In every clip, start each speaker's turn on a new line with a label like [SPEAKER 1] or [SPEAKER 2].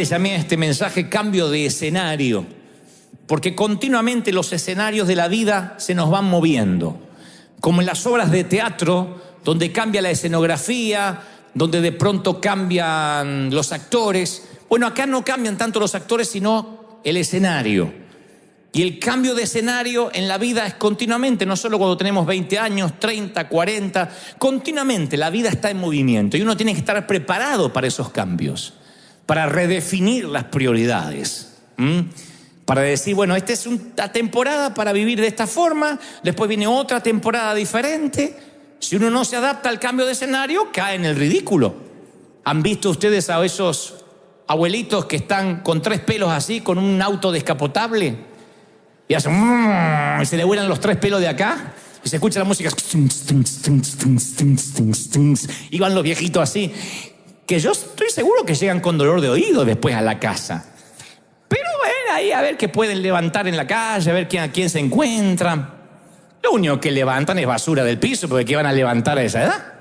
[SPEAKER 1] le llamé a este mensaje cambio de escenario, porque continuamente los escenarios de la vida se nos van moviendo, como en las obras de teatro, donde cambia la escenografía, donde de pronto cambian los actores. Bueno, acá no cambian tanto los actores, sino el escenario. Y el cambio de escenario en la vida es continuamente, no solo cuando tenemos 20 años, 30, 40, continuamente la vida está en movimiento y uno tiene que estar preparado para esos cambios, para redefinir las prioridades, para decir, bueno, esta es una temporada para vivir de esta forma, después viene otra temporada diferente. Si uno no se adapta al cambio de escenario, cae en el ridículo. ¿Han visto ustedes a esos abuelitos que están con 3 pelos así, con un auto descapotable? Y hacen y se le vuelan los 3 pelos de acá y se escucha la música y van los viejitos así, que yo estoy seguro que llegan con dolor de oído después a la casa. Pero ven ahí a ver qué pueden levantar en la calle, a ver a quién se encuentran. Lo único que levantan es basura del piso, porque ¿qué van a levantar a esa edad?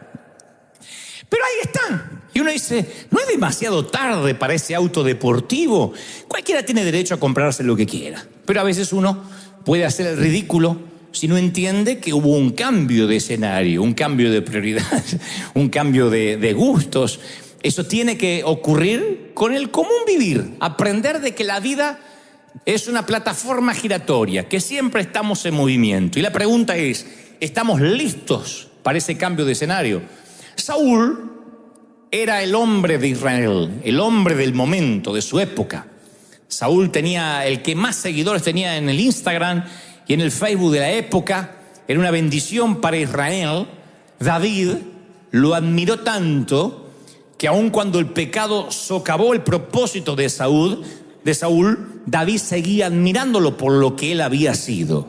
[SPEAKER 1] Pero ahí están. Y uno dice, ¿no es demasiado tarde para ese auto deportivo? Cualquiera tiene derecho a comprarse lo que quiera. Pero a veces uno puede hacer el ridículo si no entiende que hubo un cambio de escenario, un cambio de prioridades, un cambio de gustos. Eso tiene que ocurrir con el común vivir. Aprender de que la vida es una plataforma giratoria, que siempre estamos en movimiento. Y la pregunta es, ¿estamos listos para ese cambio de escenario? Saúl era el hombre de Israel, el hombre del momento, de su época. Saúl tenía el que más seguidores tenía en el Instagram y en el Facebook de la época. Era una bendición para Israel. David lo admiró tanto que aun cuando el pecado socavó el propósito de Saúl, David seguía admirándolo por lo que él había sido.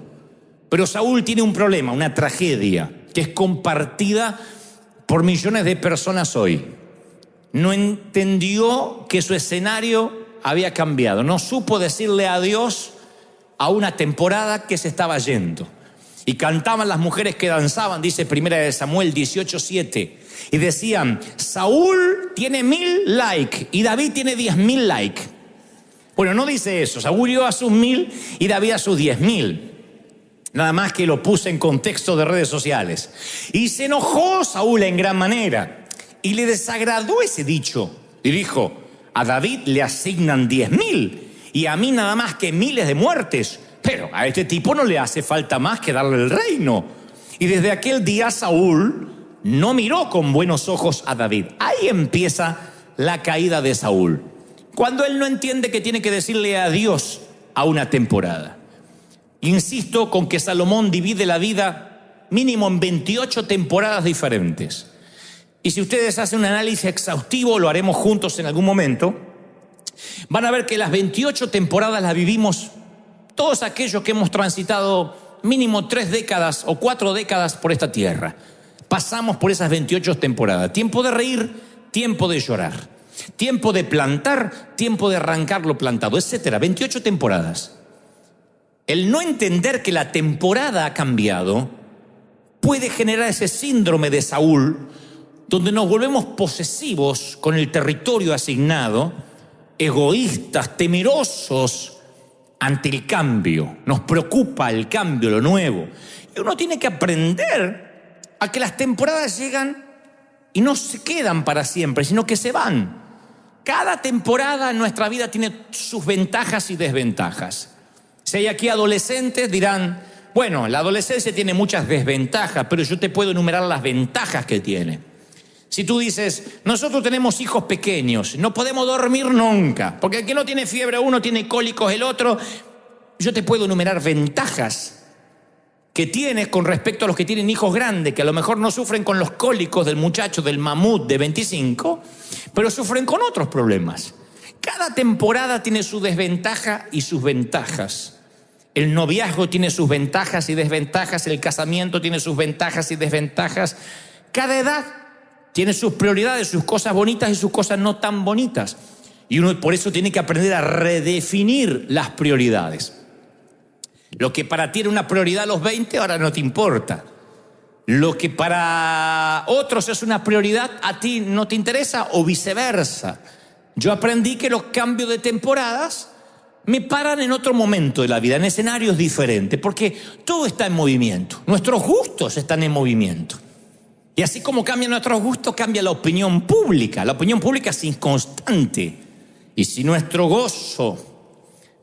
[SPEAKER 1] Pero Saúl tiene un problema, una tragedia, que es compartida por millones de personas hoy. No entendió que su escenario había cambiado. No supo decirle adiós a una temporada que se estaba yendo. Y cantaban las mujeres que danzaban, dice 1 Samuel 18:7. Y decían, Saúl tiene 1000 likes y David tiene 10.000 likes. Bueno, no dice eso. Saúl dio a sus 1000 y David a sus 10.000. Nada más que lo puse en contexto de redes sociales. Y se enojó Saúl en gran manera. Y le desagradó ese dicho. Y dijo, a David le asignan 10.000 y a mí nada más que miles de muertes. Pero a este tipo no le hace falta más que darle el reino. Y desde aquel día Saúl no miró con buenos ojos a David. Ahí empieza la caída de Saúl. Cuando él no entiende que tiene que decirle adiós a una temporada. Insisto con que Salomón divide la vida mínimo en 28 temporadas diferentes. Y si ustedes hacen un análisis exhaustivo, lo haremos juntos en algún momento, van a ver que las 28 temporadas las vivimos todos aquellos que hemos transitado mínimo 3 décadas o 4 décadas por esta tierra. Pasamos por esas 28 temporadas. Tiempo de reír, tiempo de llorar. Tiempo de plantar, tiempo de arrancar lo plantado, etcétera. 28 temporadas. El no entender que la temporada ha cambiado puede generar ese síndrome de Saúl, donde nos volvemos posesivos con el territorio asignado, egoístas, temerosos ante el cambio. Nos preocupa el cambio, lo nuevo. Y uno tiene que aprender a que las temporadas llegan y no se quedan para siempre, sino que se van. Cada temporada en nuestra vida tiene sus ventajas y desventajas. Si hay aquí adolescentes, dirán, bueno, la adolescencia tiene muchas desventajas, pero yo te puedo enumerar las ventajas que tiene. Si tú dices, nosotros tenemos hijos pequeños, no podemos dormir nunca, porque el que no tiene fiebre uno tiene cólicos el otro, yo te puedo enumerar ventajas que tienes con respecto a los que tienen hijos grandes, que a lo mejor no sufren con los cólicos del muchacho, del mamut de 25, pero sufren con otros problemas. Cada temporada tiene su desventaja y sus ventajas. El noviazgo tiene sus ventajas y desventajas, el casamiento tiene sus ventajas y desventajas. Cada edad tiene sus prioridades, sus cosas bonitas y sus cosas no tan bonitas. Y uno por eso tiene que aprender a redefinir las prioridades. Lo que para ti era una prioridad a los 20, ahora no te importa. Lo que para otros es una prioridad, a ti no te interesa o viceversa. Yo aprendí que los cambios de temporadas me paran en otro momento de la vida, en escenarios diferentes, porque todo está en movimiento. Nuestros gustos están en movimiento. Y así como cambian nuestros gustos, cambia la opinión pública. La opinión pública es inconstante. Y si nuestro gozo,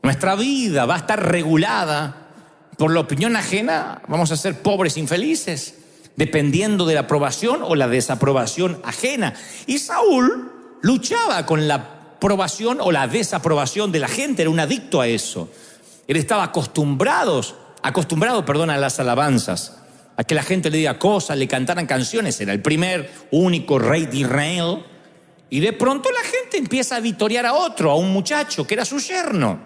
[SPEAKER 1] nuestra vida va a estar regulada por la opinión ajena, vamos a ser pobres infelices, dependiendo de la aprobación o la desaprobación ajena. Y Saúl luchaba con la aprobación o la desaprobación de la gente, era un adicto a eso. Él estaba acostumbrado, a las alabanzas, a que la gente le diga cosas, le cantaran canciones. Era el primer, único rey de Israel. Y de pronto la gente empieza a vitorear a otro, a un muchacho que era su yerno,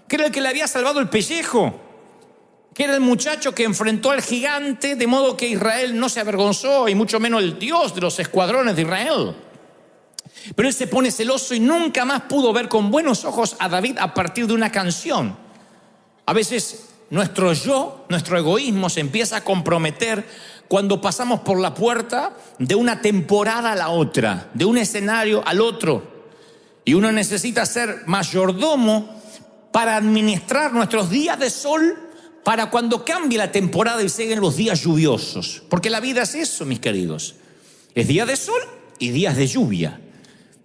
[SPEAKER 1] que era el que le había salvado el pellejo, que era el muchacho que enfrentó al gigante, de modo que Israel no se avergonzó, y mucho menos el Dios de los escuadrones de Israel. Pero él se pone celoso y nunca más pudo ver con buenos ojos a David a partir de una canción. A veces nuestro yo, nuestro egoísmo se empieza a comprometer cuando pasamos por la puerta de una temporada a la otra, de un escenario al otro. Y uno necesita ser mayordomo para administrar nuestros días de sol para cuando cambie la temporada y lleguen los días lluviosos. Porque la vida es eso, mis queridos. Es día de sol y días de lluvia.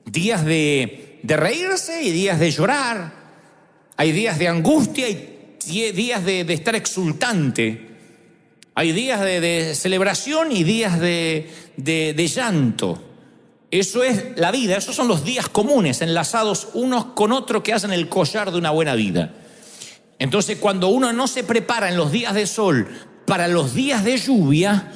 [SPEAKER 1] Días de reírse y días de llorar. Hay días de angustia y días de estar exultante. Hay días de celebración y días de llanto. Eso es la vida, esos son los días comunes, enlazados unos con otros que hacen el collar de una buena vida. Entonces, cuando uno no se prepara en los días de sol para los días de lluvia,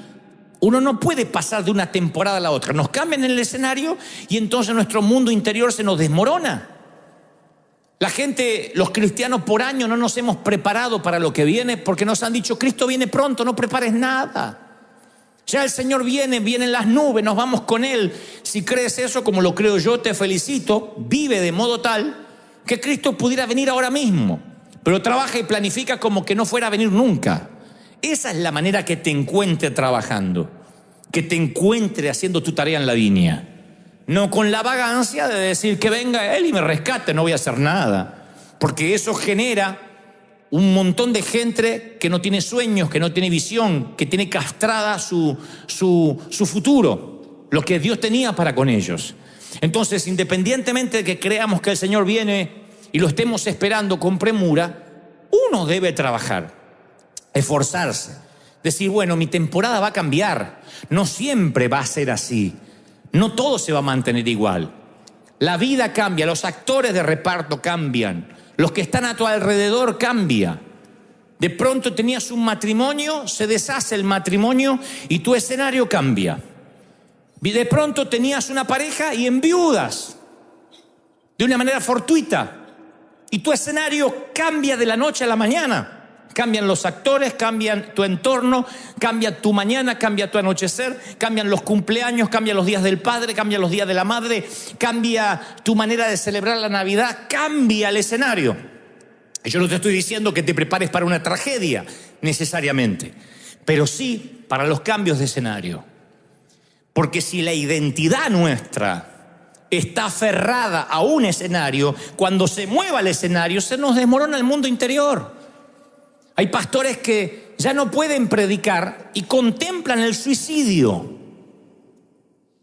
[SPEAKER 1] uno no puede pasar de una temporada a la otra. Nos cambian el escenario y entonces nuestro mundo interior se nos desmorona. La gente, los cristianos por año no nos hemos preparado para lo que viene porque nos han dicho, Cristo viene pronto, no prepares nada. Ya el Señor viene en las nubes, nos vamos con Él. Si crees eso, como lo creo yo, te felicito. Vive de modo tal que Cristo pudiera venir ahora mismo. Pero trabaja y planifica como que no fuera a venir nunca. Esa es la manera que te encuentre trabajando, que te encuentre haciendo tu tarea en la viña. No con la vagancia de decir que venga Él y me rescate, no voy a hacer nada. Porque eso genera un montón de gente que no tiene sueños, que no tiene visión, que tiene castrada su futuro, lo que Dios tenía para con ellos. Entonces, independientemente de que creamos que el Señor viene y lo estemos esperando con premura, uno debe trabajar, esforzarse, decir, bueno, mi temporada va a cambiar, no siempre va a ser así, no todo se va a mantener igual. La vida cambia, los actores de reparto cambian, los que están a tu alrededor cambia. De pronto tenías un matrimonio, se deshace el matrimonio y tu escenario cambia. Y de pronto tenías una pareja y enviudas de una manera fortuita. Y tu escenario cambia de la noche a la mañana. Cambian los actores, cambian tu entorno, cambia tu mañana, cambia tu anochecer, cambian los cumpleaños, cambian los días del padre, cambian los días de la madre, cambia tu manera de celebrar la Navidad, cambia el escenario. Yo no te estoy diciendo que te prepares para una tragedia necesariamente, pero sí para los cambios de escenario. Porque si la identidad nuestra está aferrada a un escenario, cuando se mueva el escenario se nos desmorona el mundo interior. Hay pastores que ya no pueden predicar y contemplan el suicidio.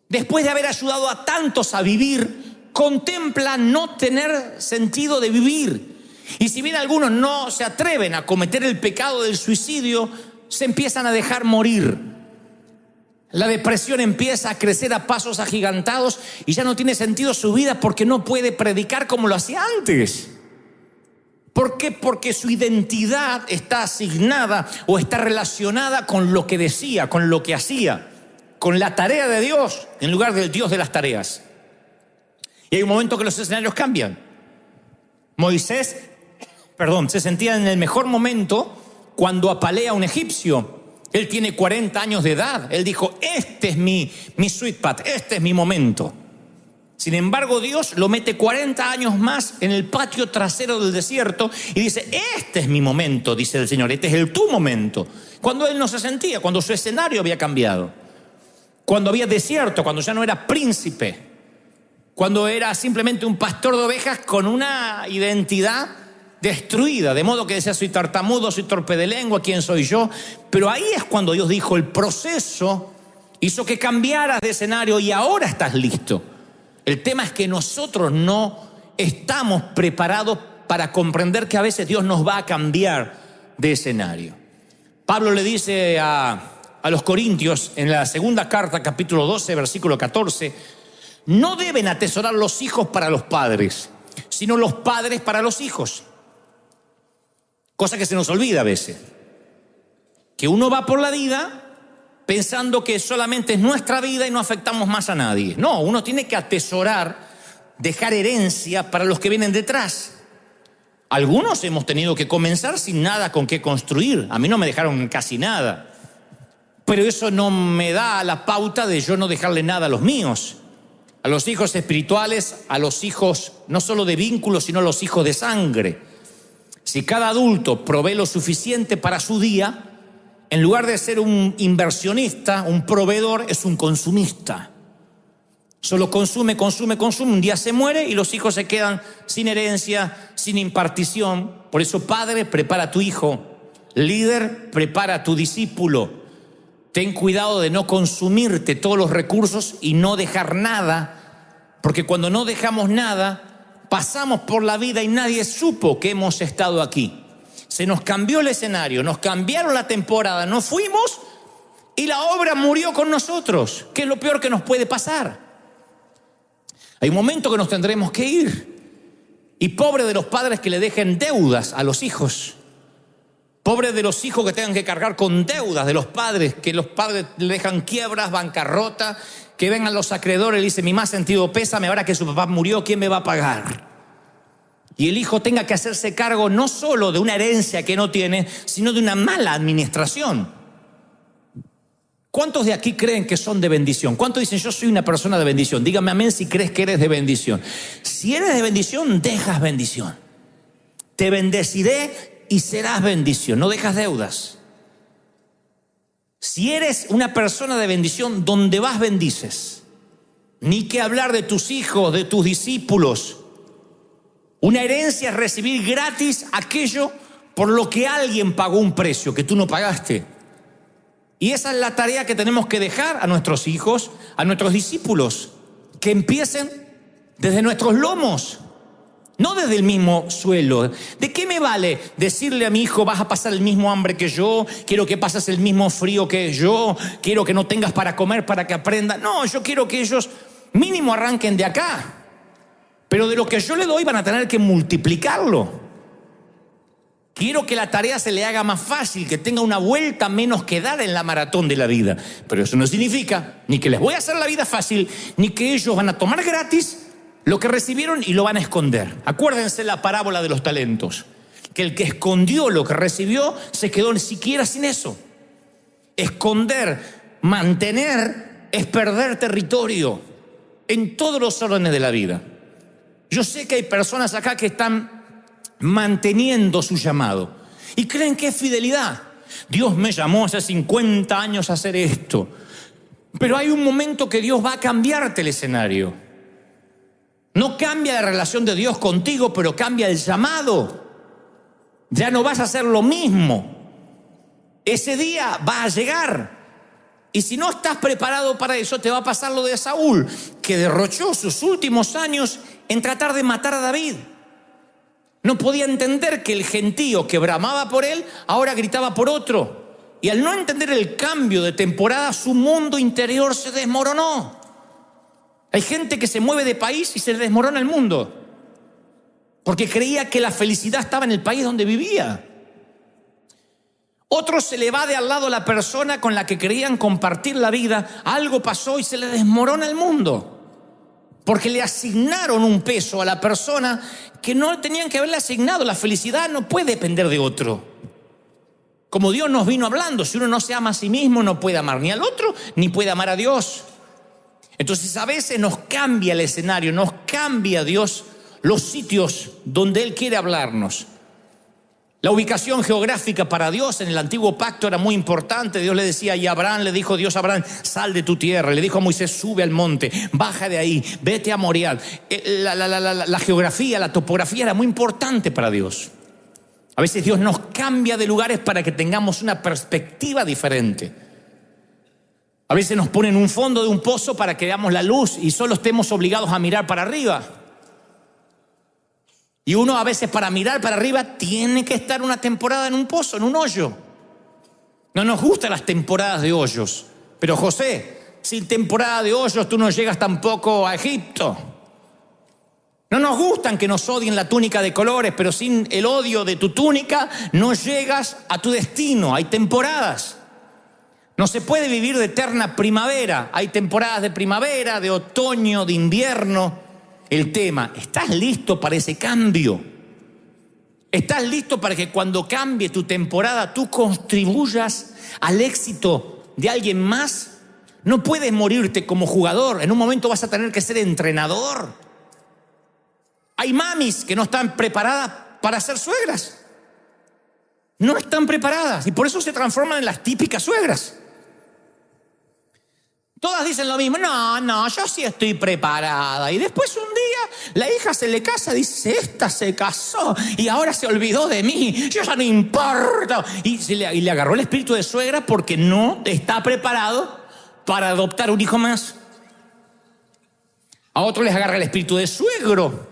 [SPEAKER 1] Después de haber ayudado a tantos a vivir, contemplan no tener sentido de vivir. Y si bien algunos no se atreven a cometer el pecado del suicidio, se empiezan a dejar morir. La depresión empieza a crecer a pasos agigantados y ya no tiene sentido su vida porque no puede predicar como lo hacía antes. ¿Por qué? Porque su identidad está asignada o está relacionada con lo que decía, con lo que hacía, con la tarea de Dios en lugar del Dios de las tareas. Y hay un momento que los escenarios cambian. Moisés, se sentía en el mejor momento cuando apalea a un egipcio. Él tiene 40 años de edad. Él dijo, este es mi sweet spot, este es mi momento. Sin embargo, Dios lo mete 40 años más en el patio trasero del desierto y dice, este es mi momento, dice el Señor, este es tu momento. Cuando él no se sentía, cuando su escenario había cambiado, cuando había desierto, cuando ya no era príncipe, cuando era simplemente un pastor de ovejas con una identidad destruida, de modo que decía: soy tartamudo, soy torpe de lengua, ¿quién soy yo? Pero ahí es cuando Dios dijo: el proceso hizo que cambiaras de escenario y ahora estás listo. El tema es que nosotros no estamos preparados para comprender que a veces Dios nos va a cambiar de escenario. Pablo le dice a los Corintios en la segunda carta, capítulo 12, versículo 14: no deben atesorar los hijos para los padres, sino los padres para los hijos. Cosa que se nos olvida a veces, que uno va por la vida pensando que solamente es nuestra vida y no afectamos más a nadie. No, uno tiene que atesorar, dejar herencia para los que vienen detrás. Algunos hemos tenido que comenzar sin nada con qué construir. A mí no me dejaron casi nada, pero eso no me da la pauta de yo no dejarle nada a los míos, a los hijos espirituales, a los hijos no solo de vínculos, sino a los hijos de sangre. Si cada adulto provee lo suficiente para su día, en lugar de ser un inversionista, un proveedor, es un consumista. Solo consume, un día se muere y los hijos se quedan sin herencia, sin impartición. Por eso, padre, prepara a tu hijo. Líder, prepara a tu discípulo. Ten cuidado de no consumirte todos los recursos y no dejar nada, porque cuando no dejamos nada, pasamos por la vida y nadie supo que hemos estado aquí. Se nos cambió el escenario, nos cambiaron la temporada, nos fuimos y la obra murió con nosotros, que es lo peor que nos puede pasar. Hay un momento que nos tendremos que ir. Y pobre de los padres que le dejen deudas a los hijos. Pobre de los hijos que tengan que cargar con deudas de los padres, que los padres le dejan quiebras, bancarrota, que vengan los acreedores y le dicen: mi más sentido pésame, ahora que su papá murió, ¿quién me va a pagar? Y el hijo tenga que hacerse cargo no solo de una herencia que no tiene, sino de una mala administración. ¿Cuántos de aquí creen que son de bendición? ¿Cuántos dicen: yo soy una persona de bendición? Dígame amén si crees que eres de bendición. Si eres de bendición, dejas bendición. Te bendeciré y serás bendición. No dejas deudas. Si eres una persona de bendición, donde vas bendices. Ni que hablar de tus hijos, de tus discípulos. Una herencia es recibir gratis aquello por lo que alguien pagó un precio que tú no pagaste. Y esa es la tarea que tenemos que dejar a nuestros hijos, a nuestros discípulos, que empiecen desde nuestros lomos, no desde el mismo suelo. ¿De qué me vale decirle a mi hijo: vas a pasar el mismo hambre que yo, quiero que pases el mismo frío que yo, quiero que no tengas para comer para que aprenda? No, yo quiero que ellos mínimo arranquen de acá. Pero de lo que yo le doy van a tener que multiplicarlo. Quiero que la tarea se le haga más fácil, que tenga una vuelta menos que dar en la maratón de la vida. Pero eso no significa ni que les voy a hacer la vida fácil, ni que ellos van a tomar gratis lo que recibieron y lo van a esconder. Acuérdense la parábola de los talentos, que el que escondió lo que recibió se quedó ni siquiera sin eso. Esconder, mantener, es perder territorio en todos los órdenes de la vida. Yo sé que hay personas acá que están manteniendo su llamado y creen que es fidelidad. Dios me llamó hace 50 años a hacer esto. Pero hay un momento que Dios va a cambiarte el escenario. No cambia la relación de Dios contigo, pero cambia el llamado. Ya no vas a hacer lo mismo. Ese día va a llegar. Y si no estás preparado para eso, te va a pasar lo de Saúl, que derrochó sus últimos años en tratar de matar a David. No podía entender que el gentío que bramaba por él ahora gritaba por otro. Y al no entender el cambio de temporada, su mundo interior se desmoronó. Hay gente que se mueve de país y se le desmorona el mundo, porque creía que la felicidad estaba en el país donde vivía. Otro se le va de al lado a la persona con la que querían compartir la vida. Algo pasó y se le desmorona el mundo, porque le asignaron un peso a la persona que no tenían que haberle asignado. La felicidad no puede depender de otro. Como Dios nos vino hablando, si uno no se ama a sí mismo, no puede amar ni al otro, ni puede amar a Dios. Entonces a veces nos cambia el escenario, nos cambia Dios los sitios donde Él quiere hablarnos. La ubicación geográfica para Dios en el antiguo pacto era muy importante. Dios le decía, y Abraham le dijo, Dios a Abraham, sal de tu tierra. Le dijo a Moisés, sube al monte, baja de ahí, vete a Moriah. La geografía, la topografía era muy importante para Dios. A veces Dios nos cambia de lugares para que tengamos una perspectiva diferente. A veces nos pone en un fondo de un pozo para que veamos la luz y solo estemos obligados a mirar para arriba. Y uno a veces para mirar para arriba tiene que estar una temporada en un pozo, en un hoyo. No nos gustan las temporadas de hoyos. Pero José, sin temporada de hoyos tú no llegas tampoco a Egipto. No nos gustan que nos odien la túnica de colores, pero sin el odio de tu túnica no llegas a tu destino. Hay temporadas. No se puede vivir de eterna primavera. Hay temporadas de primavera, de otoño, de invierno. El tema, ¿estás listo para ese cambio? ¿Estás listo para que cuando cambie tu temporada tú contribuyas al éxito de alguien más? No puedes morirte como jugador. En un momento vas a tener que ser entrenador. Hay mamis que no están preparadas para ser suegras. No están preparadas y por eso se transforman en las típicas suegras. Todas dicen lo mismo, no, yo sí estoy preparada. Y después un día la hija se le casa, dice, esta se casó y ahora se olvidó de mí, yo ya no importo. Y le agarró el espíritu de suegra porque no está preparado para adoptar un hijo más. A otros les agarra el espíritu de suegro.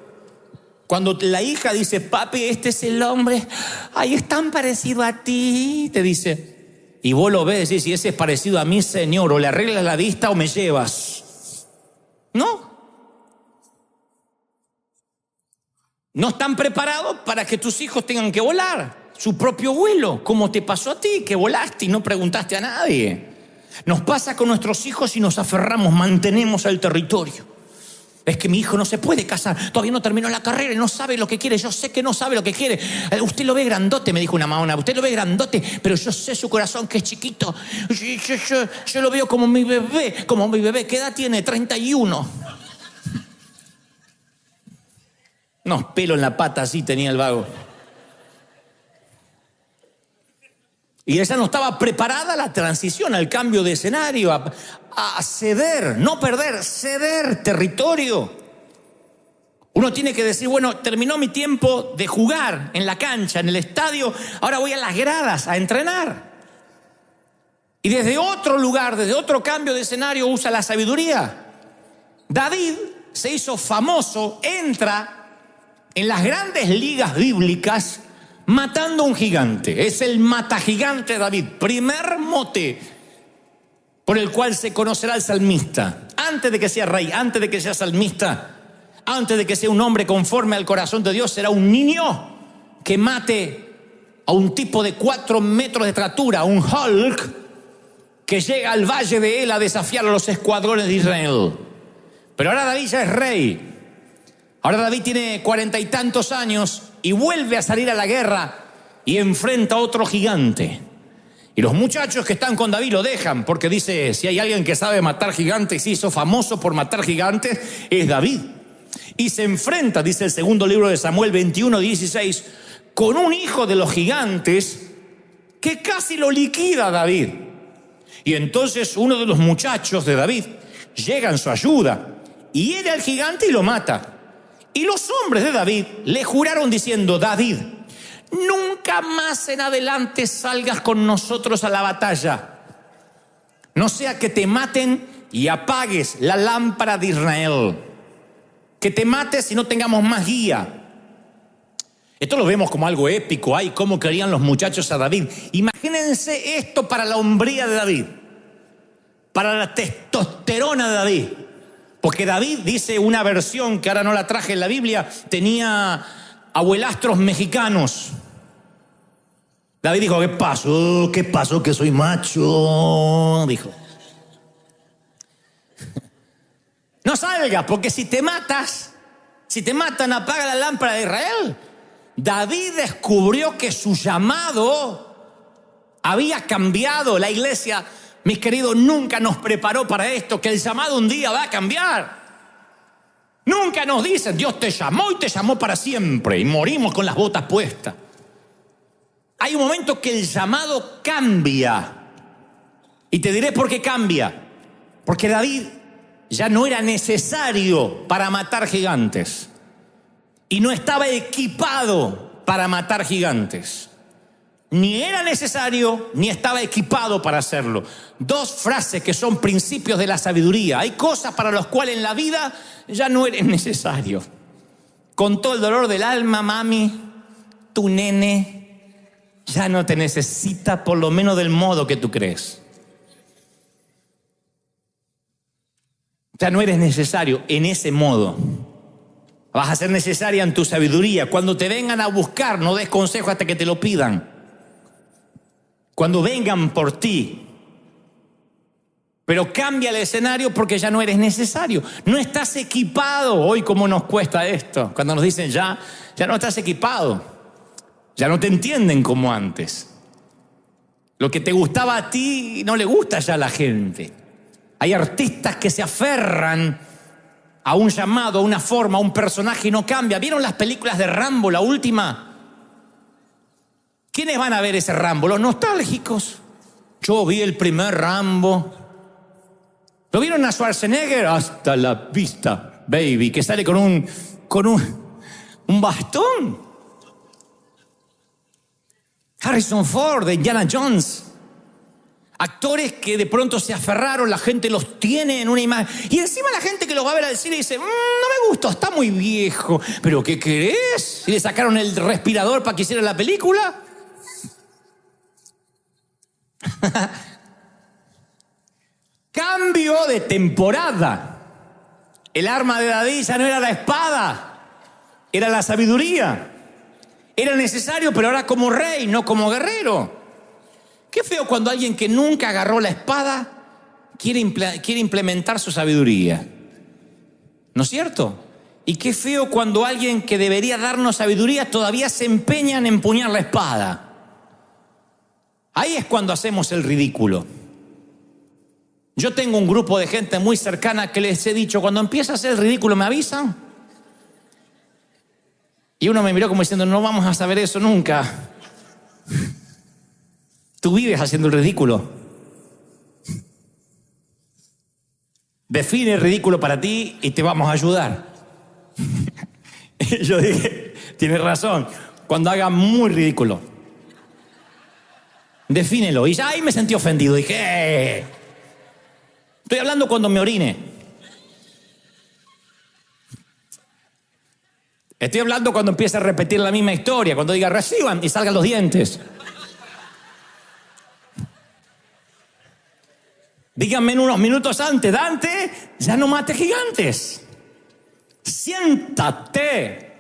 [SPEAKER 1] Cuando la hija dice, papi, este es el hombre, ay, es tan parecido a ti, te dice. Y vos lo ves y decís, si ese es parecido a mí, Señor, o le arreglas la vista o me llevas. No. No están preparados para que tus hijos tengan que volar su propio vuelo, como te pasó a ti, que volaste y no preguntaste a nadie. Nos pasa con nuestros hijos y nos aferramos, mantenemos el territorio. Es que mi hijo no se puede casar, todavía no terminó la carrera y no sabe lo que quiere. Yo sé que no sabe lo que quiere. Usted lo ve grandote, me dijo una mamá, usted lo ve grandote, pero yo sé su corazón que es chiquito. Yo lo veo como mi bebé. ¿Qué edad tiene? 31. No, pelo en la pata así tenía el vago. Y ella no estaba preparada a la transición, al cambio de escenario, a ceder, no perder, ceder territorio. Uno tiene que decir, bueno, terminó mi tiempo de jugar en la cancha, en el estadio, ahora voy a las gradas a entrenar. Y desde otro lugar, desde otro cambio de escenario, usa la sabiduría. David se hizo famoso, entra en las grandes ligas bíblicas matando a un gigante. Es el matagigante David, primer mote por el cual se conocerá el salmista. Antes de que sea rey, antes de que sea salmista, antes de que sea un hombre conforme al corazón de Dios, será un niño que mate a un tipo de 4 metros de estatura, un Hulk, que llega al valle de él a desafiar a los escuadrones de Israel. Pero ahora David ya es rey. Ahora David tiene 40 y tantos años y vuelve a salir a la guerra y enfrenta a otro gigante. Y los muchachos que están con David lo dejan porque dice, si hay alguien que sabe matar gigantes y se hizo famoso por matar gigantes, es David. Y se enfrenta, dice el segundo libro de Samuel 21:16, con un hijo de los gigantes que casi lo liquida a David. Y entonces uno de los muchachos de David llega en su ayuda y hiere al gigante y lo mata. Y los hombres de David le juraron diciendo, David, nunca más en adelante salgas con nosotros a la batalla. No sea que te maten y apagues la lámpara de Israel. Que te mates y no tengamos más guía. Esto lo vemos como algo épico. Ay, cómo querían los muchachos a David. Imagínense esto para la hombría de David. Para la testosterona de David. Porque David, dice una versión que ahora no la traje en la Biblia, tenía abuelastros mexicanos. David dijo, ¿qué pasó? ¿Qué pasó? Que soy macho, dijo. No salgas, porque si te matan, apaga la lámpara de Israel. David descubrió que su llamado había cambiado. La iglesia, mis queridos, nunca nos preparó para esto, que el llamado un día va a cambiar. Nunca nos dicen, Dios te llamó y te llamó para siempre, y morimos con las botas puestas. Hay un momento que el llamado cambia. Y te diré por qué cambia. Porque David ya no era necesario para matar gigantes. Y no estaba equipado para matar gigantes. Ni era necesario, ni estaba equipado para hacerlo. Dos frases que son principios de la sabiduría. Hay cosas para las cuales en la vida ya no eres necesario. Con todo el dolor del alma, mami, tu nene ya no te necesita, por lo menos del modo que tú crees. Ya no eres necesario en ese modo. Vas a ser necesaria en tu sabiduría. Cuando te vengan a buscar, no des consejo hasta que te lo pidan. Cuando vengan por ti. Pero cambia el escenario porque ya no eres necesario. No estás equipado. Hoy cómo nos cuesta esto. Cuando nos dicen ya no estás equipado. Ya no te entienden como antes. Lo que te gustaba a ti no le gusta ya a la gente. Hay artistas que se aferran a un llamado, a una forma, a un personaje y no cambia. ¿Vieron las películas de Rambo, la última? ¿Quiénes van a ver ese Rambo? Los nostálgicos. Yo vi el primer Rambo. ¿Lo vieron a Schwarzenegger? Hasta la vista, baby, que sale con un bastón. Harrison Ford, Indiana Jones. Actores que de pronto se aferraron, la gente los tiene en una imagen. Y encima la gente que los va a ver al cine dice, no me gustó, está muy viejo. ¿Pero qué querés? ¿Y le sacaron el respirador para que hiciera la película? Cambio de temporada. El arma de David ya no era la espada, era la sabiduría. Era necesario, pero ahora como rey, no como guerrero. Qué feo cuando alguien que nunca agarró la espada quiere implementar su sabiduría. ¿No es cierto? Y qué feo cuando alguien que debería darnos sabiduría todavía se empeña en empuñar la espada. Ahí es cuando hacemos el ridículo. Yo tengo un grupo de gente muy cercana que les he dicho, cuando empieza a hacer el ridículo, ¿me avisan? Y uno me miró como diciendo, no vamos a saber eso nunca. Tú vives haciendo el ridículo. Define el ridículo para ti y te vamos a ayudar. Y yo dije, tienes razón, cuando haga muy ridículo. Defínelo. Y ya ahí me sentí ofendido. Dije, estoy hablando cuando me orine. Estoy hablando cuando empiece a repetir la misma historia. Cuando diga reciban y salgan los dientes. Díganme en unos minutos antes, Dante, ya no mate gigantes. Siéntate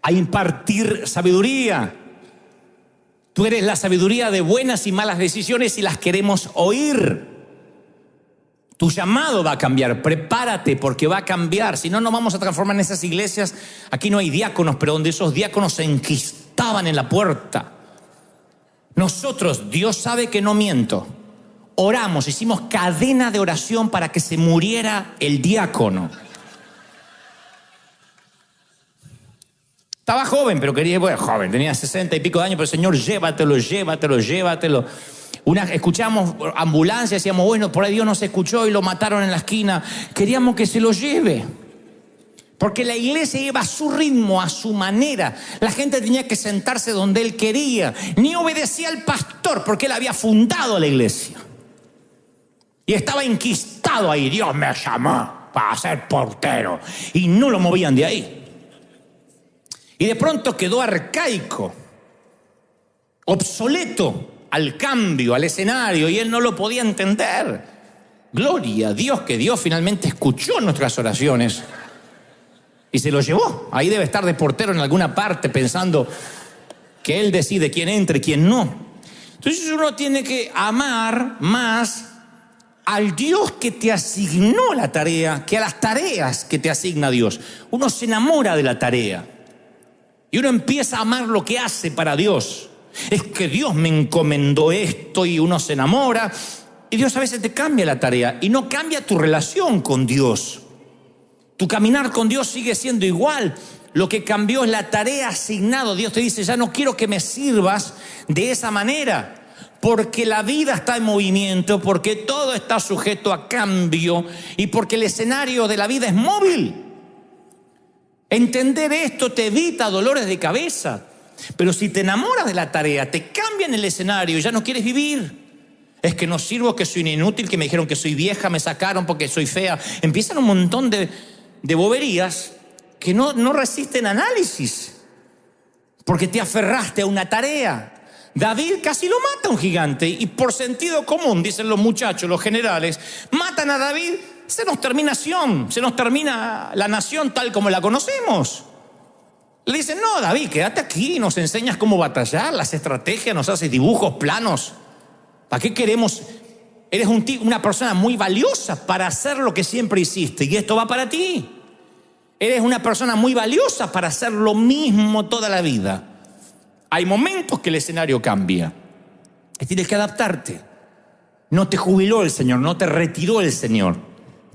[SPEAKER 1] a impartir sabiduría. Tú eres la sabiduría de buenas y malas decisiones y las queremos oír. Tu llamado va a cambiar, prepárate porque va a cambiar. Si no, nos vamos a transformar en esas iglesias. Aquí no hay diáconos, pero donde esos diáconos se enquistaban en la puerta. Nosotros, Dios sabe que no miento, oramos, hicimos cadena de oración para que se muriera el diácono. Estaba joven, pero joven, tenía 60 y pico de años, pero Señor, llévatelo. Escuchamos ambulancia, decíamos, bueno, por ahí Dios nos escuchó y lo mataron en la esquina. Queríamos que se lo lleve. Porque la iglesia iba a su ritmo, a su manera. La gente tenía que sentarse donde él quería. Ni obedecía al pastor porque él había fundado la iglesia. Y estaba enquistado ahí. Dios me llamó para ser portero. Y no lo movían de ahí. Y de pronto quedó arcaico, obsoleto al cambio, al escenario. Y él no lo podía entender. Gloria a Dios que Dios finalmente escuchó nuestras oraciones. Y se lo llevó. Ahí debe estar de portero en alguna parte pensando que él decide quién entra y quién no. Entonces uno tiene que amar más al Dios que te asignó la tarea que a las tareas que te asigna Dios. Uno se enamora de la tarea y uno empieza a amar lo que hace para Dios. Es que Dios me encomendó esto y uno se enamora y Dios a veces te cambia la tarea y no cambia tu relación con Dios. Tu caminar con Dios sigue siendo igual. lo que cambió es la tarea asignada. Dios te dice, ya no quiero que me sirvas de esa manera, porque la vida está en movimiento, porque todo está sujeto a cambio y porque el escenario de la vida es móvil. Entender esto te evita dolores de cabeza. Pero si te enamoras de la tarea, te cambian el escenario y ya no quieres vivir. Es que no sirvo, que soy inútil, que me dijeron que soy vieja, me sacaron porque soy fea. Empiezan un montón de boberías que no resisten análisis, porque te aferraste a una tarea. David casi lo mata a un gigante y por sentido común, dicen los muchachos, los generales, matan a David, se nos termina la nación tal como la conocemos. Le dicen, no, David, quédate aquí, nos enseñas cómo batallar, las estrategias, nos haces dibujos, planos. ¿Para qué queremos? Eres una persona muy valiosa para hacer lo que siempre hiciste y esto va para ti. Eres una persona muy valiosa para hacer lo mismo toda la vida. Hay momentos que el escenario cambia y tienes que adaptarte. No te jubiló el Señor, no te retiró el Señor,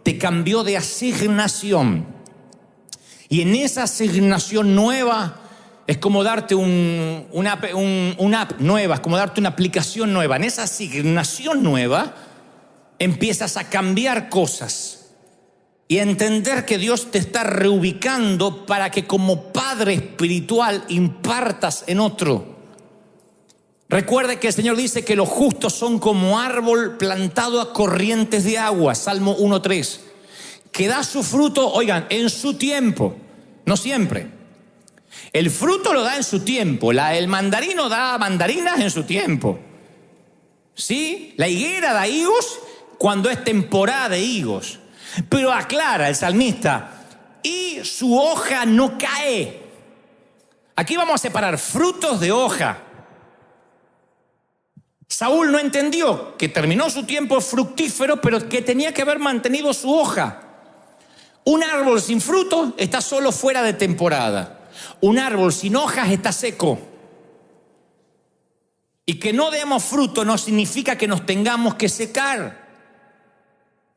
[SPEAKER 1] te cambió de asignación. Y en esa asignación nueva es como darte una app nueva, es como darte una aplicación nueva. En esa asignación nueva empiezas a cambiar cosas y a entender que Dios te está reubicando para que como padre espiritual impartas en otro. Recuerde que el Señor dice que los justos son como árbol plantado a corrientes de agua, Salmo 1:3. Que da su fruto, oigan, en su tiempo, no siempre. El fruto lo da en su tiempo. El mandarino da mandarinas en su tiempo. ¿Sí? La higuera da higos cuando es temporada de higos. Pero aclara el salmista, y su hoja no cae. Aquí vamos a separar frutos de hoja. Saúl no entendió que terminó su tiempo fructífero, pero que tenía que haber mantenido su hoja. Un árbol sin fruto está solo fuera de temporada. Un árbol sin hojas está seco. Y que no demos fruto no significa que nos tengamos que secar.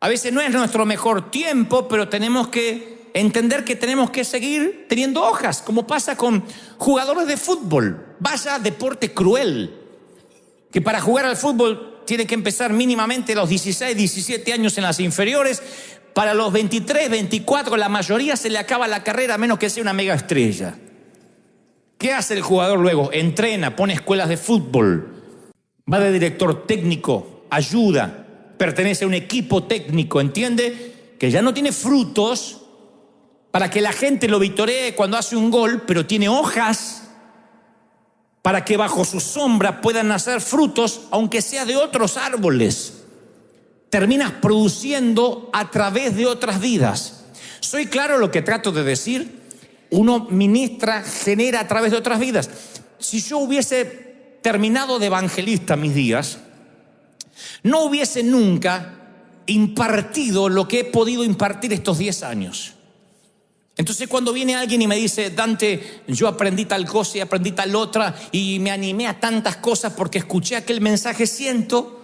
[SPEAKER 1] A veces no es nuestro mejor tiempo, pero tenemos que entender que tenemos que seguir teniendo hojas, como pasa con jugadores de fútbol. Vaya deporte cruel, que para jugar al fútbol tiene que empezar mínimamente a los 16, 17 años en las inferiores. Para los 23, 24, la mayoría se le acaba la carrera a menos que sea una mega estrella. ¿Qué hace el jugador luego? Entrena, pone escuelas de fútbol, va de director técnico, ayuda, pertenece a un equipo técnico, entiende que ya no tiene frutos para que la gente lo vitoree cuando hace un gol, pero tiene hojas para que bajo su sombra puedan nacer frutos, aunque sea de otros árboles. Terminas produciendo a través de otras vidas. ¿Soy claro lo que trato de decir? Uno ministra, genera a través de otras vidas. Si yo hubiese terminado de evangelista mis días, no hubiese nunca impartido lo que he podido impartir estos 10 años. Entonces cuando viene alguien y me dice, Dante, yo aprendí tal cosa y aprendí tal otra y me animé a tantas cosas porque escuché aquel mensaje, siento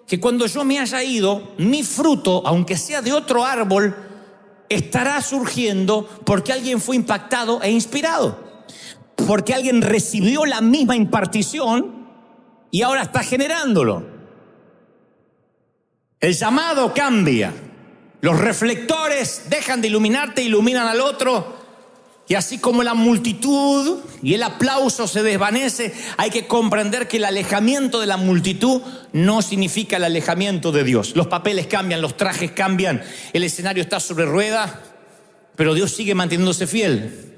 [SPEAKER 1] que cuando yo me haya ido, mi fruto, aunque sea de otro árbol, estará surgiendo porque alguien fue impactado e inspirado, porque alguien recibió la misma impartición y ahora está generándolo. El llamado cambia, los reflectores dejan de iluminarte, iluminan al otro. Y así como la multitud y el aplauso se desvanece, hay que comprender que el alejamiento de la multitud no significa el alejamiento de Dios. Los papeles cambian, los trajes cambian, el escenario está sobre ruedas, pero Dios sigue manteniéndose fiel.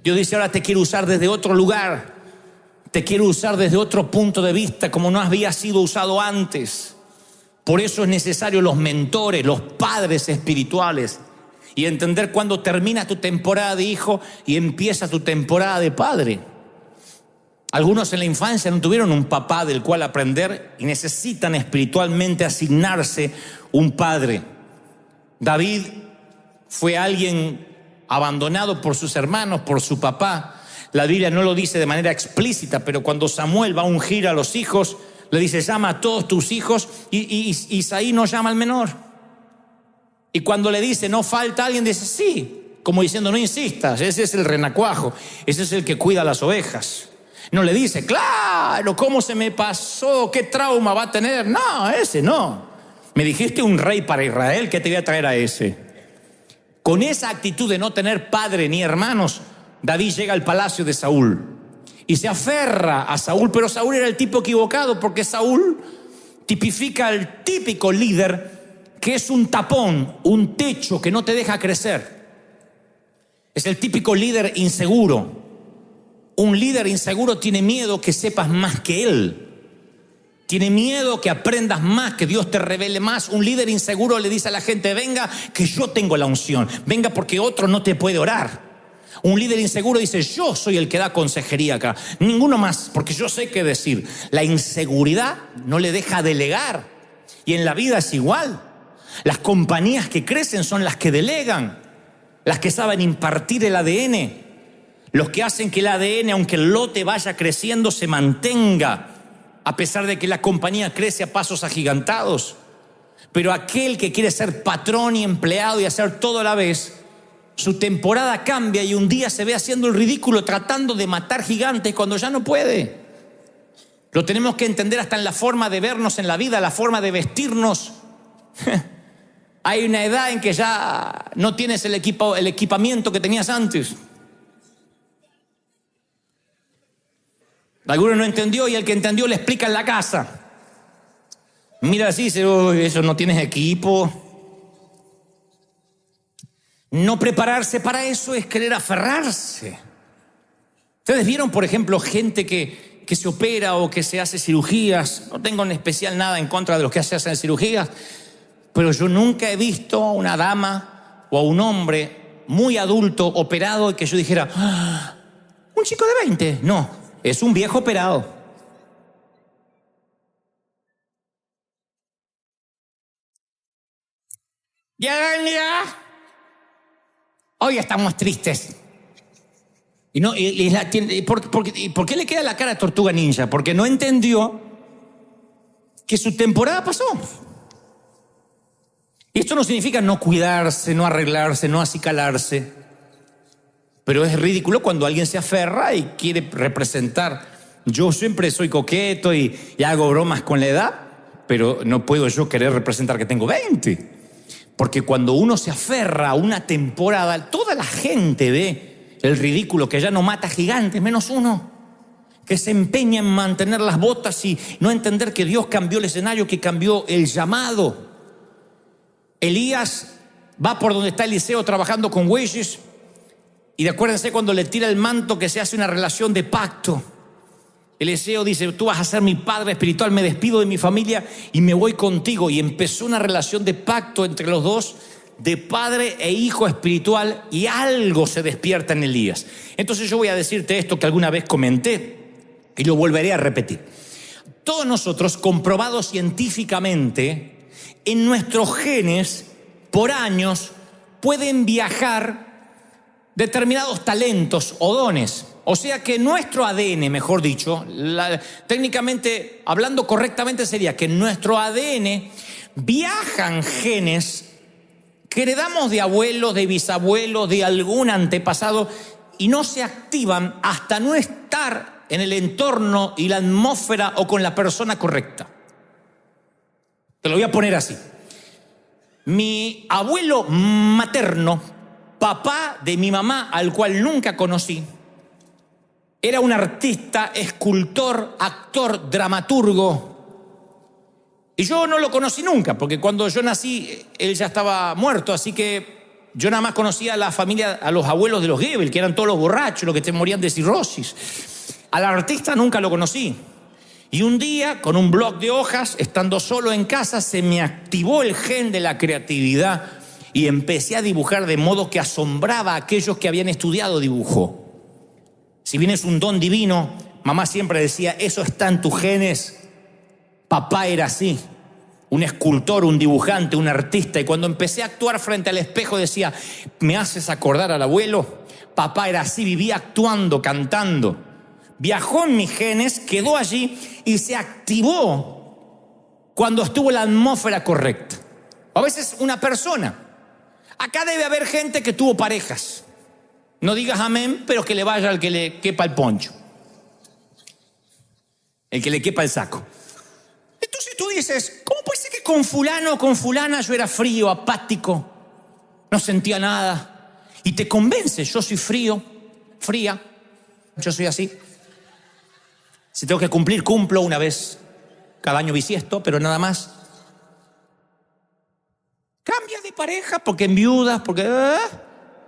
[SPEAKER 1] Dios dice, ahora te quiero usar desde otro lugar, te quiero usar desde otro punto de vista, como no había sido usado antes. Por eso es necesario los mentores, los padres espirituales, y entender cuándo termina tu temporada de hijo y empieza tu temporada de padre. Algunos en la infancia no tuvieron un papá del cual aprender y necesitan espiritualmente asignarse un padre. David fue alguien abandonado por sus hermanos, por su papá. La Biblia no lo dice de manera explícita, pero cuando Samuel va a ungir a los hijos, le dice, llama a todos tus hijos, y Isaí no llama al menor. Y cuando le dice, no falta alguien, dice, sí, como diciendo, no insistas, ese es el renacuajo, ese es el que cuida las ovejas. No le dice, claro, ¿cómo se me pasó? ¿Qué trauma va a tener? No, ese no. Me dijiste un rey para Israel, ¿qué te voy a traer a ese? Con esa actitud de no tener padre ni hermanos, David llega al palacio de Saúl y se aferra a Saúl, pero Saúl era el tipo equivocado, porque Saúl tipifica al típico líder que es un tapón, un techo que no te deja crecer. Es el típico líder inseguro. Un líder inseguro tiene miedo que sepas más que él. Tiene miedo que aprendas más, que Dios te revele más. Un líder inseguro le dice a la gente, venga, que yo tengo la unción. Venga, porque otro no te puede orar. Un líder inseguro dice, yo soy el que da consejería acá. Ninguno más, porque yo sé qué decir. La inseguridad no le deja delegar. Y en la vida es igual. Las compañías que crecen son las que delegan, las que saben impartir el ADN. Los que hacen que el ADN, aunque el lote vaya creciendo, se mantenga, a pesar de que la compañía crece a pasos agigantados. Pero aquel que quiere ser patrón y empleado y hacer todo a la vez, su temporada cambia y un día se ve haciendo el ridículo, tratando de matar gigantes cuando ya no puede. Lo tenemos que entender hasta en la forma de vernos en la vida, la forma de vestirnos. Hay una edad en que ya no tienes el equipamiento que tenías antes. Alguno no entendió y el que entendió le explica en la casa. Mira así, dice, eso no tienes equipo. No prepararse para eso es querer aferrarse. Ustedes vieron, por ejemplo, gente que se opera o que se hace cirugías. No tengo en especial nada en contra de los que se hacen cirugías, pero yo nunca he visto a una dama o a un hombre muy adulto operado y que yo dijera, un chico de 20, no. Es un viejo operado. Ya. Hoy estamos tristes. ¿Por qué le queda la cara de Tortuga Ninja? Porque no entendió que su temporada pasó. Y esto no significa no cuidarse, no arreglarse, no acicalarse. Pero es ridículo cuando alguien se aferra y quiere representar. Yo siempre soy coqueto y hago bromas con la edad, pero no puedo yo querer representar que tengo 20. Porque cuando uno se aferra a una temporada, toda la gente ve el ridículo, que ya no mata gigantes, menos uno, que se empeña en mantener las botas y no entender que Dios cambió el escenario, que cambió el llamado. Elías va por donde está Eliseo trabajando con bueyes. Y acuérdense cuando le tira el manto que se hace una relación de pacto. Eliseo dice, tú vas a ser mi padre espiritual, me despido de mi familia y me voy contigo. Y empezó una relación de pacto entre los dos, de padre e hijo espiritual, y algo se despierta en Elías. Entonces yo voy a decirte esto que alguna vez comenté y lo volveré a repetir. Todos nosotros, comprobado científicamente, en nuestros genes, por años, pueden viajar determinados talentos o dones. O sea que nuestro ADN, mejor dicho, técnicamente, hablando correctamente, sería que en nuestro ADN viajan genes que heredamos de abuelos, de bisabuelos, de algún antepasado, y no se activan hasta no estar en el entorno y la atmósfera o con la persona correcta. Te lo voy a poner así. Mi abuelo materno, papá de mi mamá, al cual nunca conocí, era un artista, escultor, actor, dramaturgo. Y yo no lo conocí nunca, porque cuando yo nací, él ya estaba muerto, así que yo nada más conocía a la familia, a los abuelos de los Goebbels, que eran todos los borrachos, los que te morían de cirrosis. Al artista nunca lo conocí. Y un día, con un bloc de hojas, estando solo en casa, se me activó el gen de la creatividad y empecé a dibujar de modo que asombraba a aquellos que habían estudiado dibujo. Si bien es un don divino, mamá siempre decía, eso está en tus genes. Papá era así, un escultor, un dibujante, un artista. Y cuando empecé a actuar frente al espejo decía, me haces acordar al abuelo. Papá era así, vivía actuando, cantando. Viajó en mis genes, quedó allí y se activó cuando estuvo la atmósfera correcta. A veces una persona Acá debe haber gente que tuvo parejas. No digas amén, pero que le vaya al que le quepa el poncho. El que le quepa el saco. Entonces tú dices, ¿cómo puede ser que con fulano o con fulana yo era frío, apático, no sentía nada? Y te convence, yo soy frío, fría, yo soy así. Si tengo que cumplir, cumplo una vez cada año bisiesto, pero nada más. Cambias de pareja porque enviudas, porque...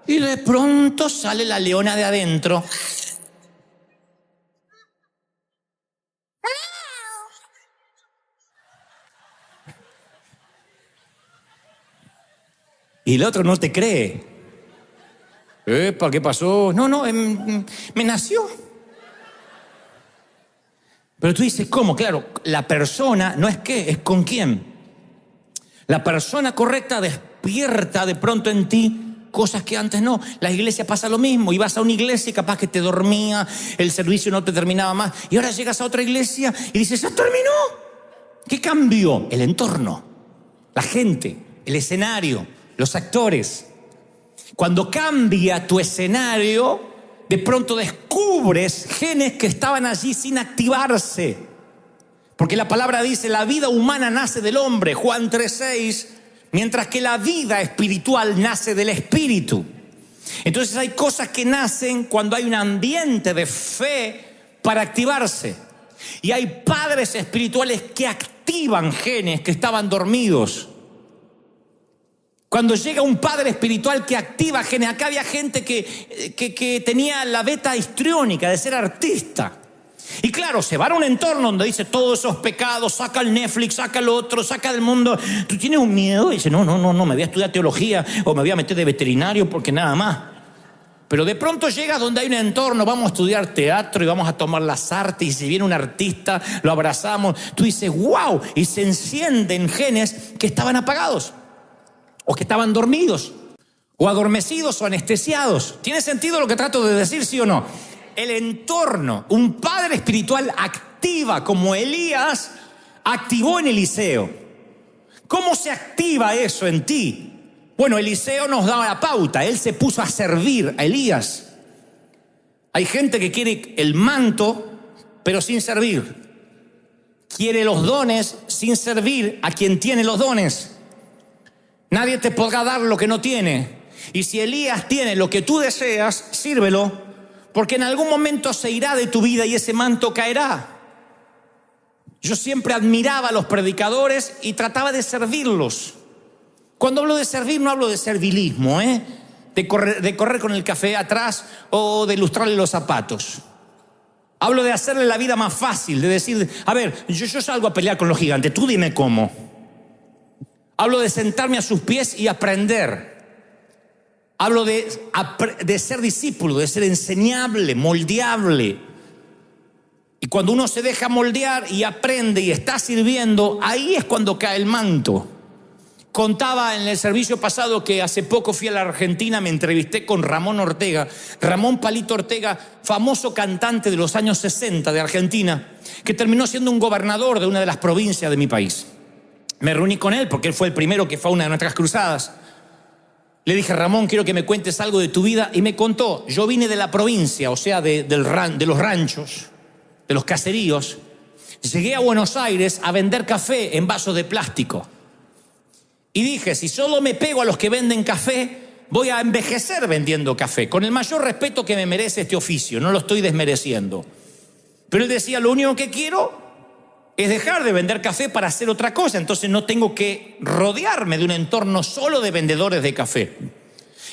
[SPEAKER 1] y de pronto sale la leona de adentro. Y el otro no te cree. Epa, ¿qué pasó? No, me nació. Pero tú dices, ¿cómo? Claro, la persona no es qué, es con quién. La persona correcta despierta de pronto en ti cosas que antes no. La iglesia pasa lo mismo. Ibas a una iglesia y capaz que te dormía, el servicio no te terminaba más. Y ahora llegas a otra iglesia y dices, ¿ya terminó? ¿Qué cambió? El entorno, la gente, el escenario, los actores. Cuando cambia tu escenario, de pronto descubres genes que estaban allí sin activarse. Porque la palabra dice, la vida humana nace del hombre, Juan 3:6, mientras que la vida espiritual nace del espíritu. Entonces hay cosas que nacen cuando hay un ambiente de fe para activarse. Y hay padres espirituales que activan genes que estaban dormidos. Cuando llega un padre espiritual que activa genes, acá había gente que tenía la beta histriónica de ser artista. Y claro, se va a un entorno donde dice todos esos pecados, saca el Netflix, saca el otro, saca del mundo. Tú tienes un miedo y dices, no, me voy a estudiar teología o me voy a meter de veterinario porque nada más. Pero de pronto llegas donde hay un entorno, vamos a estudiar teatro y vamos a tomar las artes y si viene un artista, lo abrazamos. Tú dices, wow, y se encienden genes que estaban apagados o que estaban dormidos o adormecidos o anestesiados. ¿Tiene sentido lo que trato de decir, sí o no? El entorno, un padre espiritual activa como Elías activó en Eliseo. ¿Cómo se activa eso en ti? Bueno, Eliseo nos daba la pauta, él se puso a servir a Elías. Hay gente que quiere el manto, pero sin servir. Quiere los dones sin servir a quien tiene los dones. Nadie te podrá dar lo que no tiene. Y si Elías tiene lo que tú deseas, sírvelo. Porque en algún momento se irá de tu vida y ese manto caerá. Yo siempre admiraba a los predicadores y trataba de servirlos. Cuando hablo de servir no hablo de servilismo, de correr con el café atrás o de lustrarle los zapatos. Hablo de hacerle la vida más fácil, de decir, a ver, yo salgo a pelear con los gigantes, tú dime cómo. Hablo de sentarme a sus pies y aprender. Hablo de ser discípulo, de ser enseñable, moldeable. Y cuando uno se deja moldear y aprende y está sirviendo, ahí es cuando cae el manto. Contaba en el servicio pasado que hace poco fui a la Argentina, me entrevisté con Ramón Ortega. Ramón Palito Ortega, famoso cantante de los años 60 de Argentina, que terminó siendo un gobernador de una de las provincias de mi país. Me reuní con él porque él fue el primero que fue a una de nuestras cruzadas. Le dije, Ramón, quiero que me cuentes algo de tu vida. Y me contó, yo vine de la provincia, o sea, de los ranchos, de los caseríos. Llegué a Buenos Aires a vender café en vasos de plástico. Y dije, si solo me pego a los que venden café, voy a envejecer vendiendo café. Con el mayor respeto que me merece este oficio, no lo estoy desmereciendo. Pero él decía, lo único que quiero es dejar de vender café para hacer otra cosa. Entonces no tengo que rodearme de un entorno solo de vendedores de café.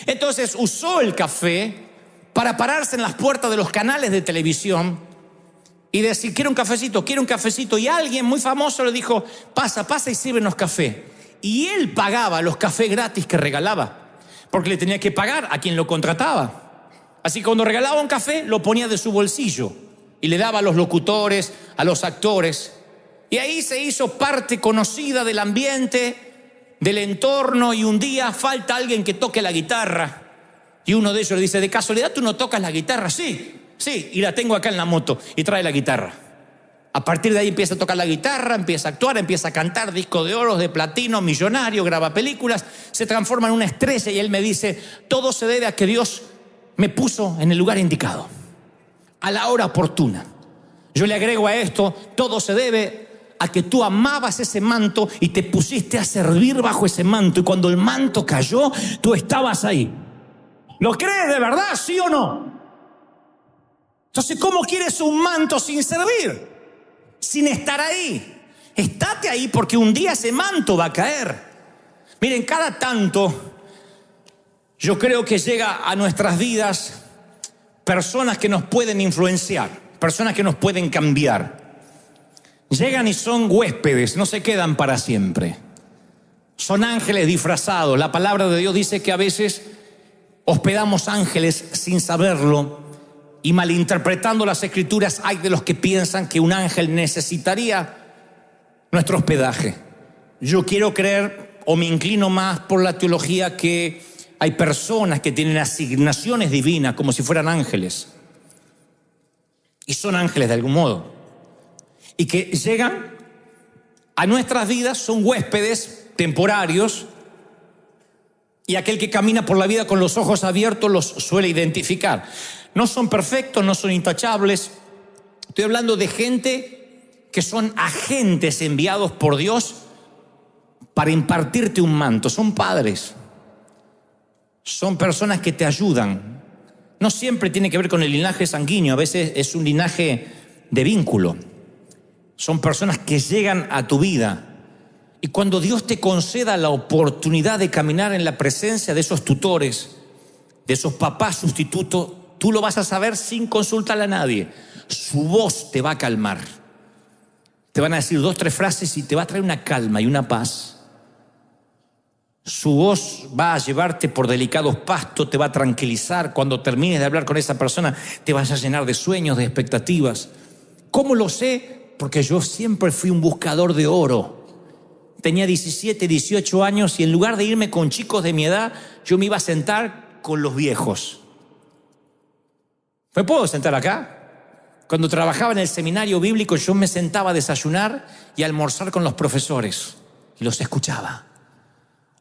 [SPEAKER 1] Entonces usó el café para pararse en las puertas de los canales de televisión y decir, quiero un cafecito. Y alguien muy famoso le dijo, pasa y sírvenos café. Y él pagaba los cafés gratis que regalaba, porque le tenía que pagar a quien lo contrataba. Así que cuando regalaba un café, lo ponía de su bolsillo y le daba a los locutores, a los actores. Y ahí se hizo parte conocida del ambiente, del entorno. Y un día falta alguien que toque la guitarra. Y uno de ellos le dice, ¿de casualidad tú no tocas la guitarra? Sí, y la tengo acá en la moto. Y trae la guitarra. A partir de ahí empieza a tocar la guitarra, empieza a actuar, empieza a cantar, disco de oro, de platino, millonario, graba películas, se transforma en una estrella y él me dice, todo se debe a que Dios me puso en el lugar indicado, a la hora oportuna. Yo le agrego a esto, todo se debe a que tú amabas ese manto y te pusiste a servir bajo ese manto, y cuando el manto cayó, tú estabas ahí. ¿Lo crees de verdad, sí o no? Entonces, ¿cómo quieres un manto sin servir? Sin estar ahí. Estate ahí porque un día ese manto va a caer. Miren, cada tanto yo creo que llega a nuestras vidas personas que nos pueden influenciar, personas que nos pueden cambiar. Llegan y son huéspedes, no se quedan para siempre. Son ángeles disfrazados. La palabra de Dios dice que a veces hospedamos ángeles sin saberlo. Y malinterpretando las escrituras, hay de los que piensan que un ángel necesitaría nuestro hospedaje. Yo quiero creer, o me inclino más por la teología, que hay personas que tienen asignaciones divinas como si fueran ángeles. Y son ángeles de algún modo. Y que llegan a nuestras vidas, son huéspedes temporarios. Y aquel que camina por la vida con los ojos abiertos los suele identificar. No son perfectos, no son intachables. Estoy hablando de gente que son agentes enviados por Dios para impartirte un manto. Son padres. Son personas que te ayudan. No siempre tiene que ver con el linaje sanguíneo, a veces es un linaje de vínculo. Son personas que llegan a tu vida. Y cuando Dios te conceda la oportunidad de caminar en la presencia de esos tutores, de esos papás sustitutos, tú lo vas a saber sin consultarle a nadie. Su voz te va a calmar. Te van a decir 2, 3 frases y te va a traer una calma y una paz. Su voz va a llevarte por delicados pastos, te va a tranquilizar. Cuando termines de hablar con esa persona, te vas a llenar de sueños, de expectativas. ¿Cómo lo sé? Porque yo siempre fui un buscador de oro. Tenía 17, 18 años y en lugar de irme con chicos de mi edad, yo me iba a sentar con los viejos. ¿Me puedo sentar acá? Cuando trabajaba en el seminario bíblico, yo me sentaba a desayunar y a almorzar con los profesores y los escuchaba.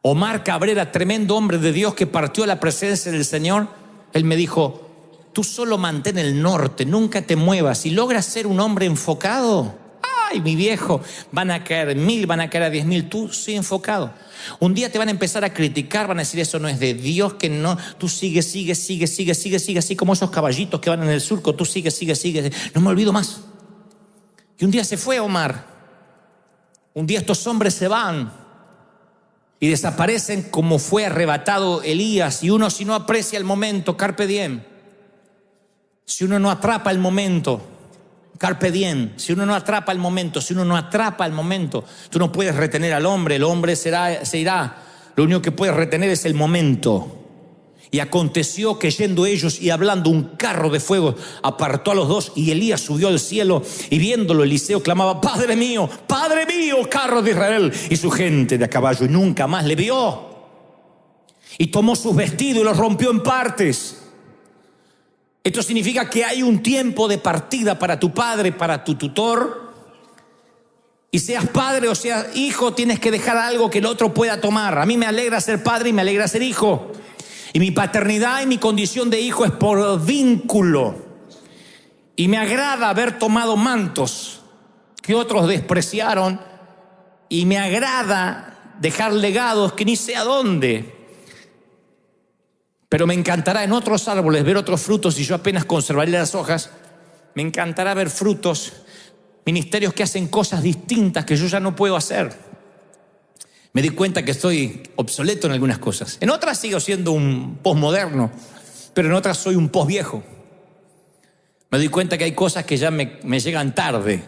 [SPEAKER 1] Omar Cabrera, tremendo hombre de Dios que partió a la presencia del Señor, él me dijo, tú solo mantén el norte, nunca te muevas y logras ser un hombre enfocado. Ay, mi viejo, van a caer 1000, van a caer a 10.000, tú sigue enfocado. Un día te van a empezar a criticar, van a decir eso no es de Dios, que no, tú sigue, así como esos caballitos que van en el surco, tú sigue, no me olvido más. Y un día se fue Omar, un día estos hombres se van y desaparecen como fue arrebatado Elías, y uno si no aprecia el momento, carpe diem, si uno no atrapa el momento, carpe diem, si uno no atrapa el momento, tú no puedes retener al hombre, el hombre se irá, lo único que puedes retener es el momento. Y aconteció que yendo ellos y hablando, un carro de fuego apartó a los dos, y Elías subió al cielo, y viéndolo Eliseo clamaba, Padre mío, carro de Israel, y su gente de a caballo, y nunca más le vio. Y tomó sus vestidos y los rompió en partes. Esto significa que hay un tiempo de partida para tu padre, para tu tutor. Y seas padre o seas hijo, tienes que dejar algo que el otro pueda tomar. A mí me alegra ser padre y me alegra ser hijo. Y mi paternidad y mi condición de hijo es por vínculo. Y me agrada haber tomado mantos que otros despreciaron. Y me agrada dejar legados que ni sé a dónde. Pero me encantará en otros árboles ver otros frutos y yo apenas conservaré las hojas. Me encantará ver frutos, ministerios que hacen cosas distintas que yo ya no puedo hacer. Me di cuenta que estoy obsoleto en algunas cosas. En otras sigo siendo un posmoderno, pero en otras soy un posviejo. Me doy cuenta que hay cosas que ya me llegan tarde.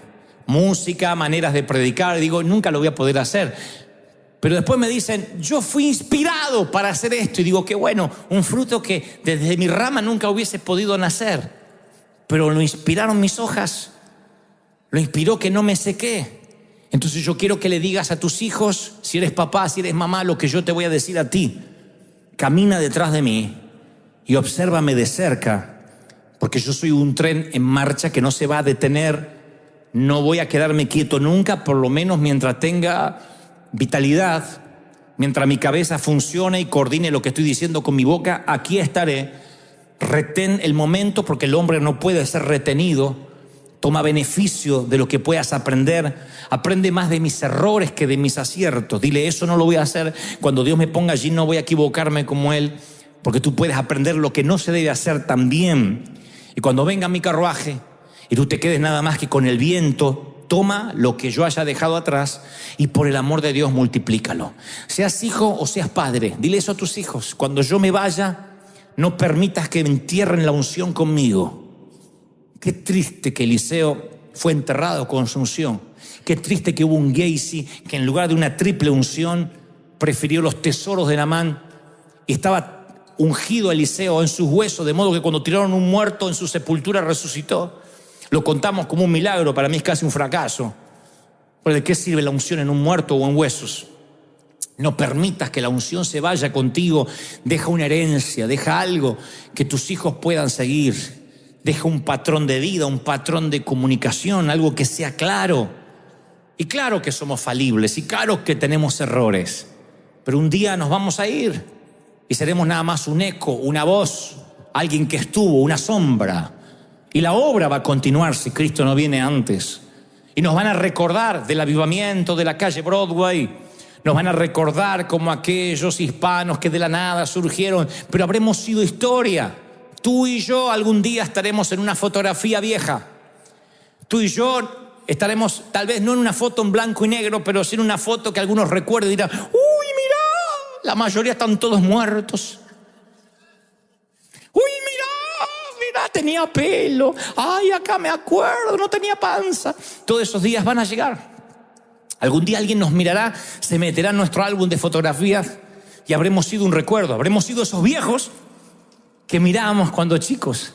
[SPEAKER 1] Música, maneras de predicar. Digo, nunca lo voy a poder hacer. Pero después me dicen, yo fui inspirado para hacer esto. Y digo, qué bueno, un fruto que desde mi rama nunca hubiese podido nacer. Pero lo inspiraron mis hojas. Lo inspiró que no me sequé. Entonces yo quiero que le digas a tus hijos, si eres papá, si eres mamá, lo que yo te voy a decir a ti. Camina detrás de mí y obsérvame de cerca, porque yo soy un tren en marcha que no se va a detener no voy a quedarme quieto nunca, por lo menos mientras tenga vitalidad, mientras mi cabeza funcione y coordine lo que estoy diciendo con mi boca, aquí estaré. Retén el momento, porque el hombre no puede ser retenido. Toma beneficio de lo que puedas aprender. Aprende más de mis errores que de mis aciertos. Dile, eso no lo voy a hacer. Cuando Dios me ponga allí no voy a equivocarme como Él, porque tú puedes aprender lo que no se debe hacer también. Y cuando venga mi carruaje y tú te quedes nada más que con el viento, toma lo que yo haya dejado atrás y por el amor de Dios multiplícalo. Seas hijo o seas padre, dile eso a tus hijos. Cuando yo me vaya, no permitas que entierren la unción conmigo. Qué triste que Eliseo fue enterrado con su unción. Qué triste que hubo un Gehazi que en lugar de una triple unción prefirió los tesoros de Naamán y estaba ungido Eliseo en sus huesos, de modo que cuando tiraron un muerto en su sepultura resucitó. Lo contamos como un milagro, para mí es casi un fracaso. ¿Pero de qué sirve la unción en un muerto o en huesos? No permitas que la unción se vaya contigo. Deja una herencia, deja algo que tus hijos puedan seguir. Deja un patrón de vida, un patrón de comunicación, algo que sea claro. Y claro que somos falibles y claro que tenemos errores. Pero un día nos vamos a ir y seremos nada más un eco, una voz, alguien que estuvo, una sombra. Y la obra va a continuar si Cristo no viene antes. Y nos van a recordar del avivamiento de la calle Broadway. Nos van a recordar como aquellos hispanos que de la nada surgieron. Pero habremos sido historia. Tú y yo algún día estaremos en una fotografía vieja. Tú y yo estaremos tal vez no en una foto en blanco y negro, pero sí en una foto que algunos recuerden y dirán, ¡uy, mirá! La mayoría están todos muertos. ¡Uy, mirá, tenía pelo! ¡Ay, acá me acuerdo, no tenía panza! Todos esos días van a llegar. Algún día alguien nos mirará, se meterá en nuestro álbum de fotografías y habremos sido un recuerdo. Habremos sido esos viejos que mirábamos cuando chicos.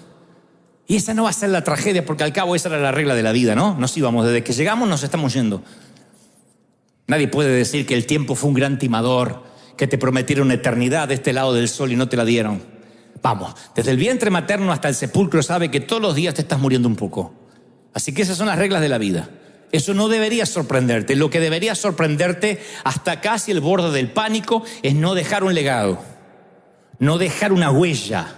[SPEAKER 1] Y esa no va a ser la tragedia, porque al cabo esa era la regla de la vida, ¿no? Nos íbamos, desde que llegamos nos estamos yendo. Nadie puede decir que el tiempo fue un gran timador, que te prometieron una eternidad de este lado del sol y no te la dieron. Vamos, desde el vientre materno hasta el sepulcro sabe que todos los días te estás muriendo un poco. Así que esas son las reglas de la vida. Eso no debería sorprenderte. Lo que debería sorprenderte hasta casi el borde del pánico es no dejar un legado, no dejar una huella.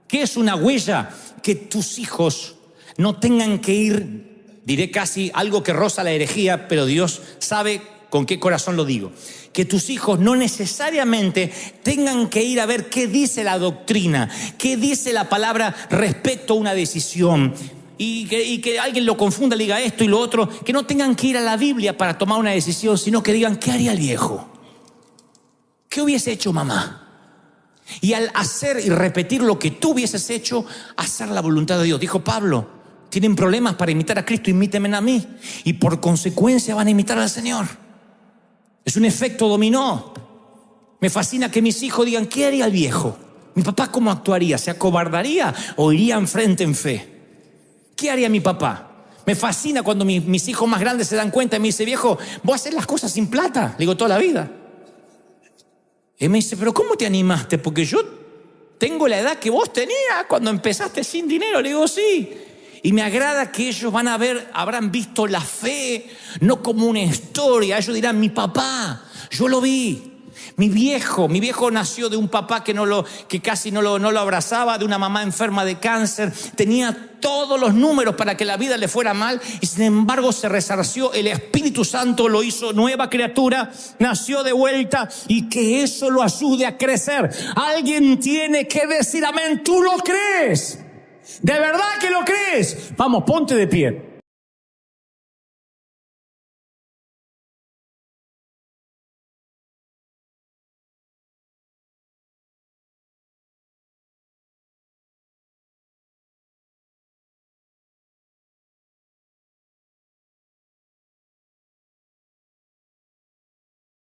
[SPEAKER 1] ¿Qué es una huella? Que tus hijos no tengan que ir, diré casi algo que roza la herejía, pero Dios sabe con qué corazón lo digo. Que tus hijos no necesariamente tengan que ir a ver qué dice la doctrina, qué dice la palabra respecto a una decisión. Y que alguien lo confunda, le diga esto y lo otro. Que no tengan que ir a la Biblia para tomar una decisión, sino que digan, ¿qué haría el viejo? ¿Qué hubiese hecho mamá? Y al hacer y repetir lo que tú hubieses hecho, hacer la voluntad de Dios. Dijo Pablo, tienen problemas para imitar a Cristo, imítenme a mí. Y por consecuencia van a imitar al Señor. Es un efecto dominó. Me fascina que mis hijos digan, ¿qué haría el viejo? ¿Mi papá cómo actuaría? ¿Se acobardaría o iría enfrente en fe? ¿Qué haría mi papá? Me fascina cuando mis hijos más grandes se dan cuenta y me dice, viejo, voy a hacer las cosas sin plata. Le digo, toda la vida. Y me dice, pero ¿cómo te animaste? Porque yo tengo la edad que vos tenías cuando empezaste sin dinero. Le digo, sí. Y me agrada que ellos habrán visto la fe, no como una historia. Ellos dirán, mi papá, yo lo vi. Mi viejo nació de un papá que casi no lo abrazaba, de una mamá enferma de cáncer. Tenía todos los números para que la vida le fuera mal y sin embargo se resarció. El Espíritu Santo lo hizo nueva criatura, nació de vuelta y que eso lo ayude a crecer. Alguien tiene que decir amén. ¿Tú lo crees? ¿De verdad que lo crees? Vamos, ponte de pie.